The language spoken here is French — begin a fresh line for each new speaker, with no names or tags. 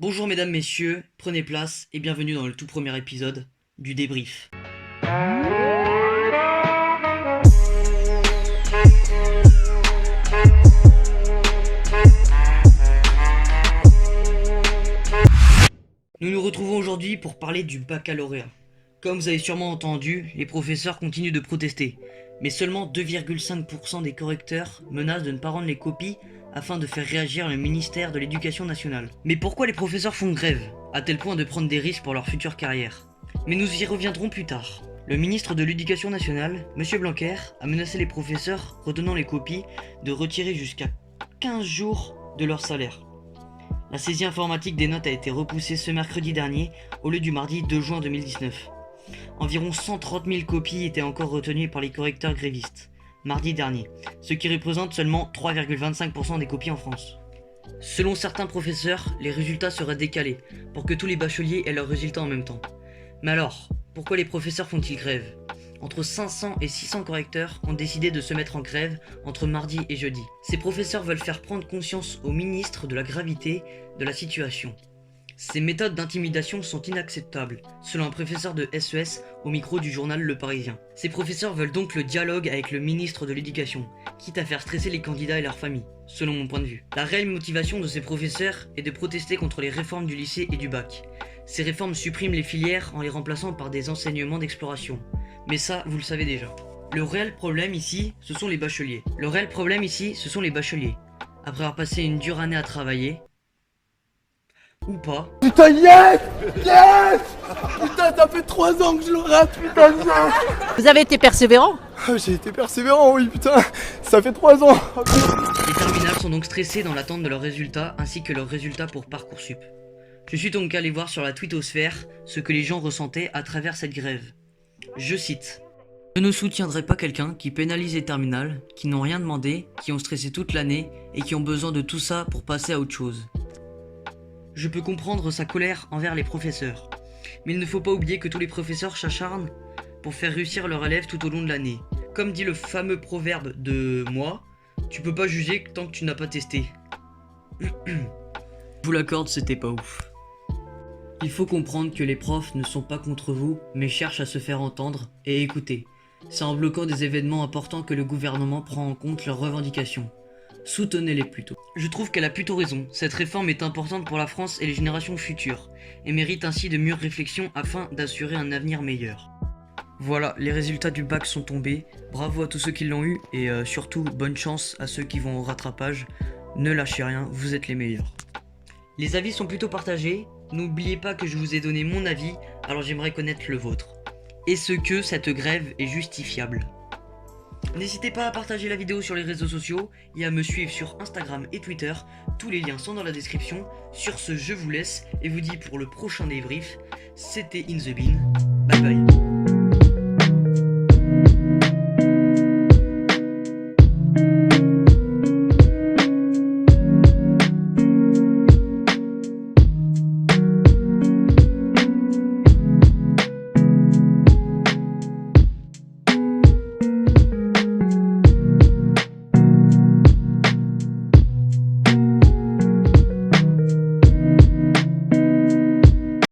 Bonjour mesdames, messieurs, prenez place et bienvenue dans le tout premier épisode du débrief. Nous nous retrouvons aujourd'hui pour parler du baccalauréat. Comme vous avez sûrement entendu, les professeurs continuent de protester, mais seulement 2,5% des correcteurs menacent de ne pas rendre les copies afin de faire réagir le ministère de l'Éducation nationale. Mais pourquoi les professeurs font grève, à tel point de prendre des risques pour leur future carrière? Mais nous y reviendrons plus tard. Le ministre de l'Éducation nationale, M. Blanquer, a menacé les professeurs retenant les copies de retirer jusqu'à 15 jours de leur salaire. La saisie informatique des notes a été repoussée ce mercredi dernier au lieu du mardi 2 juin 2019. Environ 130 000 copies étaient encore retenues par les correcteurs grévistes, mardi dernier, ce qui représente seulement 3,25% des copies en France. Selon certains professeurs, les résultats seraient décalés pour que tous les bacheliers aient leurs résultats en même temps. Mais alors, pourquoi les professeurs font-ils grève? Entre 500 et 600 correcteurs ont décidé de se mettre en grève entre mardi et jeudi. Ces professeurs veulent faire prendre conscience au ministre de la gravité de la situation. Ces méthodes d'intimidation sont inacceptables, selon un professeur de SES au micro du journal Le Parisien. Ces professeurs veulent donc le dialogue avec le ministre de l'Éducation, quitte à faire stresser les candidats et leurs familles, selon mon point de vue. La réelle motivation de ces professeurs est de protester contre les réformes du lycée et du bac. Ces réformes suppriment les filières en les remplaçant par des enseignements d'exploration. Mais ça, vous le savez déjà. Le réel problème ici, ce sont les bacheliers. Après avoir passé une dure année à travailler, ou pas.
Putain, yes! Yes! Putain, ça fait 3 ans que je le rate, putain, yes!
Vous avez été persévérant?
J'ai été persévérant, oui, putain, ça fait 3 ans.
Les terminales sont donc stressés dans l'attente de leurs résultats ainsi que leurs résultats pour Parcoursup. Je suis donc allé voir sur la twittosphère ce que les gens ressentaient à travers cette grève. Je cite: Je ne soutiendrai pas quelqu'un qui pénalise les terminales, qui n'ont rien demandé, qui ont stressé toute l'année et qui ont besoin de tout ça pour passer à autre chose. Je peux comprendre sa colère envers les professeurs, mais il ne faut pas oublier que tous les professeurs s'acharnent pour faire réussir leurs élèves tout au long de l'année. Comme dit le fameux proverbe de moi, tu peux pas juger tant que tu n'as pas testé. Je vous l'accorde, c'était pas ouf. Il faut comprendre que les profs ne sont pas contre vous, mais cherchent à se faire entendre et écouter. C'est en bloquant des événements importants que le gouvernement prend en compte leurs revendications. Soutenez-les plutôt. Je trouve qu'elle a plutôt raison, cette réforme est importante pour la France et les générations futures, et mérite ainsi de mûres réflexions afin d'assurer un avenir meilleur. Voilà, les résultats du bac sont tombés, bravo à tous ceux qui l'ont eu, et surtout bonne chance à ceux qui vont au rattrapage. Ne lâchez rien, vous êtes les meilleurs. Les avis sont plutôt partagés, n'oubliez pas que je vous ai donné mon avis, alors j'aimerais connaître le vôtre. Est-ce que cette grève est justifiable? N'hésitez pas à partager la vidéo sur les réseaux sociaux et à me suivre sur Instagram et Twitter, tous les liens sont dans la description. Sur ce, je vous laisse et vous dis pour le prochain débrief, c'était In The Bean, bye bye.